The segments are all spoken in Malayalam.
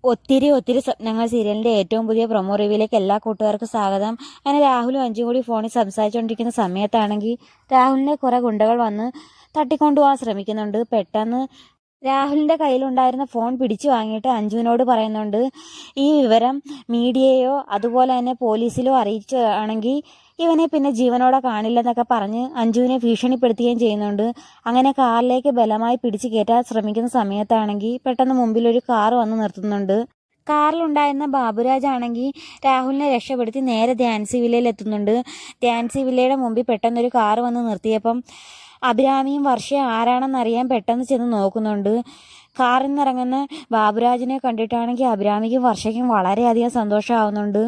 ഒത്തിരി സ്വപ്നങ്ങൾ സീരിയലിന്റെ ഏറ്റവും പുതിയ പ്രൊമോ റിവ്യൂയിലേക്ക് എല്ലാ കൂട്ടുകാർക്കും സ്വാഗതം. അങ്ങനെ രാഹുലും അഞ്ജും കൂടി ഫോണിൽ സംസാരിച്ചുകൊണ്ടിരിക്കുന്ന സമയത്താണെങ്കിൽ രാഹുലിനെ കുറെ ഗുണ്ടകൾ വന്ന് തട്ടിക്കൊണ്ടുപോകാൻ ശ്രമിക്കുന്നുണ്ട്. പെട്ടെന്ന് രാഹുലിന്റെ കയ്യിലുണ്ടായിരുന്ന ഫോൺ പിടിച്ചു വാങ്ങിയിട്ട് അഞ്ജുവിനോട് പറയുന്നുണ്ട്, ഈ വിവരം മീഡിയയോ അതുപോലെ തന്നെ പോലീസിലോ അറിയിച്ചാണെങ്കിൽ ഇവനെ പിന്നെ ജീവനോടെ കാണില്ലെന്നൊക്കെ പറഞ്ഞ് അഞ്ജുവിനെ ഭീഷണിപ്പെടുത്തുകയും ചെയ്യുന്നുണ്ട്. അങ്ങനെ കാറിലേക്ക് ബലമായി പിടിച്ചു കയറ്റാൻ ശ്രമിക്കുന്ന സമയത്താണെങ്കിൽ പെട്ടെന്ന് മുമ്പിൽ ഒരു കാർ വന്ന് നിർത്തുന്നുണ്ട്. കാറിലുണ്ടായിരുന്ന ബാബുരാജ് ആണെങ്കിൽ രാഹുലിനെ രക്ഷപ്പെടുത്തി നേരെ ധ്യാൻസി വില്ലയിൽ എത്തുന്നുണ്ട്. ധ്യാൻസി വില്ലയുടെ മുമ്പിൽ പെട്ടെന്നൊരു കാർ വന്ന് നിർത്തിയപ്പം അഭിരാമിയും വർഷയും ആരാണെന്നറിയാൻ പെട്ടെന്ന് ചെന്ന് നോക്കുന്നുണ്ട്. കാറിൽ നിന്നിറങ്ങുന്ന ബാബുരാജിനെ കണ്ടിട്ടാണെങ്കിൽ അഭിരാമിക്കും വർഷയ്ക്കും വളരെയധികം സന്തോഷമാവുന്നുണ്ട്.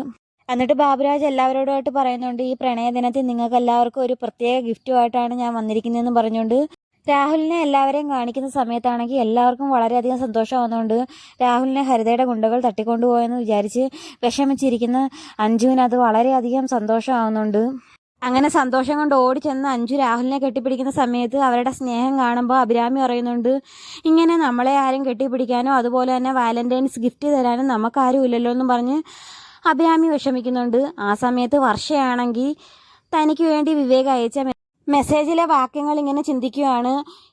എന്നിട്ട് ബാബുരാജ് എല്ലാവരോടുമായിട്ട് പറയുന്നുണ്ട്, ഈ പ്രണയദിനത്തിൽ നിങ്ങൾക്ക് എല്ലാവർക്കും ഒരു പ്രത്യേക ഗിഫ്റ്റുമായിട്ടാണ് ഞാൻ വന്നിരിക്കുന്നതെന്ന് പറഞ്ഞുകൊണ്ട് രാഹുലിനെ എല്ലാവരെയും കാണിക്കുന്ന സമയത്താണെങ്കിൽ എല്ലാവർക്കും വളരെയധികം സന്തോഷമാവുന്നുണ്ട്. രാഹുലിനെ ഹരിതയുടെ ഗുണ്ടകൾ തട്ടിക്കൊണ്ടുപോയെന്ന് വിചാരിച്ച് വിഷമിച്ചിരിക്കുന്ന അഞ്ജുവിന് അത് വളരെയധികം സന്തോഷമാവുന്നുണ്ട്. അങ്ങനെ സന്തോഷം കൊണ്ട് ഓടിച്ചെന്ന് അഞ്ജു രാഹുലിനെ കെട്ടിപ്പിടിക്കുന്ന സമയത്ത് അവരുടെ സ്നേഹം കാണുമ്പോൾ അഭിരാമി പറയുന്നുണ്ട്, ഇങ്ങനെ നമ്മളെ ആരും കെട്ടിപ്പിടിക്കാനോ അതുപോലെ തന്നെ വാലന്റൈൻസ് ഗിഫ്റ്റ് തരാനും നമുക്കാരും ഇല്ലല്ലോ എന്നും പറഞ്ഞ് അഭിരാമി വിഷമിക്കുന്നുണ്ട്. ആ സമയത്ത് വർഷയാണെങ്കിൽ തനിക്ക് വേണ്ടി വിവേക് അയച്ച മെസ്സേജിലെ വാക്യങ്ങൾ ഇങ്ങനെ ചിന്തിക്കുകയാണ്,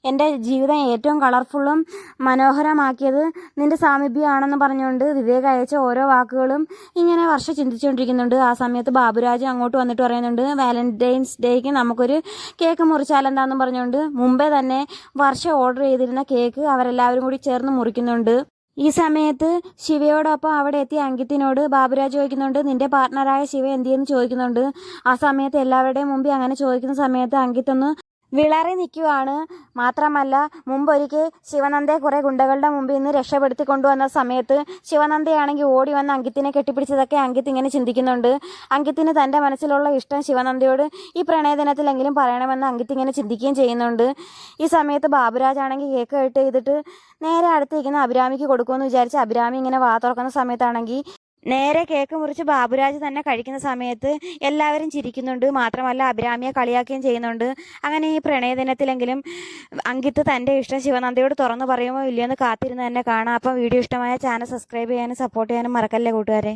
എൻ്റെ ജീവിതം ഏറ്റവും കളർഫുള്ളും മനോഹരമാക്കിയത് നിന്റെ സാമീപ്യമാണെന്ന് പറഞ്ഞുകൊണ്ട് വിവേക് അയച്ച ഓരോ വാക്കുകളും ഇങ്ങനെ വർഷ ചിന്തിച്ചുകൊണ്ടിരിക്കുന്നുണ്ട്. ആ സമയത്ത് ബാബുരാജ് അങ്ങോട്ട് വന്നിട്ട് പറയുന്നുണ്ട്, വാലന്റൈൻസ് ഡേക്ക് നമുക്കൊരു കേക്ക് മുറിച്ചാലെന്താണെന്ന് പറഞ്ഞുകൊണ്ട് മുമ്പേ തന്നെ വർഷ ഓർഡർ ചെയ്തിരുന്ന കേക്ക് അവരെല്ലാവരും കൂടി ചേർന്ന് മുറിക്കുന്നുണ്ട്. ഈ സമയത്ത് ശിവയോടൊപ്പം അവിടെ എത്തിയ അങ്കിത്തിനോട് ബാബുരാജ് ചോദിക്കുന്നുണ്ട്, നിന്റെ പാർട്ട്ണറായ ശിവ എന്തിയെന്ന് ചോദിക്കുന്നുണ്ട്. ആ സമയത്ത് എല്ലാവരുടെയും മുമ്പിൽ അങ്ങനെ ചോദിക്കുന്ന സമയത്ത് അങ്കിത്തൊന്ന് വിളറി നിൽക്കുവാണ്. മാത്രമല്ല മുമ്പൊരിക്കൽ ശിവനന്ദയെ കുറെ ഗുണ്ടകളുടെ മുമ്പിൽ നിന്ന് രക്ഷപ്പെടുത്തി കൊണ്ടുവന്ന സമയത്ത് ശിവനന്ദയാണെങ്കിൽ ഓടി വന്ന് അങ്കിത്തിനെ കെട്ടിപ്പിടിച്ചതൊക്കെ അങ്കിത്ത് ഇങ്ങനെ ചിന്തിക്കുന്നുണ്ട്. അങ്കിത്തിന് തൻ്റെ മനസ്സിലുള്ള ഇഷ്ടം ശിവനന്ദയോട് ഈ പ്രണയദിനത്തിലെങ്കിലും പറയണമെന്ന് അങ്കിത്ത് ഇങ്ങനെ ചിന്തിക്കുകയും ചെയ്യുന്നുണ്ട്. ഈ സമയത്ത് ബാബുരാജ് ആണെങ്കിൽ കേക്ക് കട്ട് ചെയ്തിട്ട് നേരെ അടുത്തിരിക്കുന്ന അഭിരാമിക്ക് കൊടുക്കുമെന്ന് വിചാരിച്ച് അഭിരാമി ഇങ്ങനെ വാ തുറക്കുന്ന സമയത്താണെങ്കിൽ നേരെ കേക്ക് മുറിച്ച് ബാബുരാജ് തന്നെ കഴിക്കുന്ന സമയത്ത് എല്ലാവരും ചിരിക്കുന്നുണ്ട്. മാത്രമല്ല അഭിരാമിയെ കളിയാക്കുകയും ചെയ്യുന്നുണ്ട്. അങ്ങനെ ഈ പ്രണയദിനത്തിലെങ്കിലും അങ്കിത്ത് തൻ്റെ ഇഷ്ടം ശിവനന്ദയോട് തുറന്നു പറയുമോ ഇല്ലയോ എന്ന് കാത്തിരുന്ന് തന്നെ കാണാം. അപ്പം വീഡിയോ ഇഷ്ടമായ ചാനൽ സബ്സ്ക്രൈബ് ചെയ്യാനും സപ്പോർട്ട് ചെയ്യാനും മറക്കല്ലേ കൂട്ടുകാരെ.